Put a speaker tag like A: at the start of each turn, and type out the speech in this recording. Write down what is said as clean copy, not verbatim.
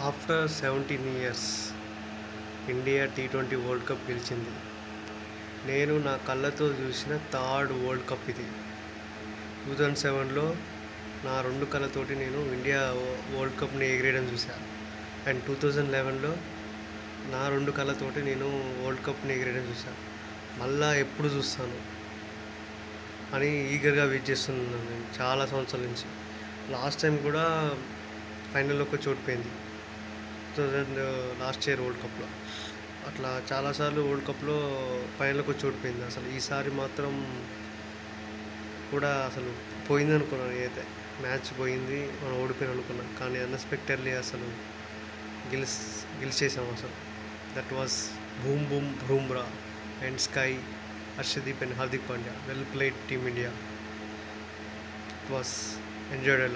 A: After 17 years India T20 world cup గెలిచింది. నేను నా కళ్ళతో చూసిన థర్డ్ వరల్డ్ కప్ ఇది. 2007లో నా 2 కళ్ళతోటి నేను ఇండియా వరల్డ్ కప్ని ఎగిరేయడం చూశాను. అండ్ 2011లో నా 2 కళ్ళతోటి నేను వరల్డ్ కప్ని ఎగిరేయడం చూశాను. మళ్ళా ఎప్పుడు చూస్తాను అని ఈగర్గా వెయిట్ చేస్తున్నాను నేను చాలా సంవత్సరాల నుంచి. లాస్ట్ టైం కూడా ఫైనల్లోకి వచ్చి ఓడిపోయింది 2000 లాస్ట్ ఇయర్ వరల్డ్ కప్లో. అట్లా చాలాసార్లు వరల్డ్ కప్లో ఫైనల్లోకి వచ్చి ఓడిపోయింది. అసలు ఈసారి మాత్రం కూడా అసలు పోయింది అనుకున్నాను. నేనైతే మ్యాచ్ పోయింది, మనం ఓడిపోయిన అనుకున్నాను. కానీ అన్ఎక్స్పెక్టెడ్లీ అసలు గెలిచేసాం అసలు. That was boom boom Bumrah and sky, Harshdeep and Hardik Pandya. Well played team India. It was enjoyed a lot.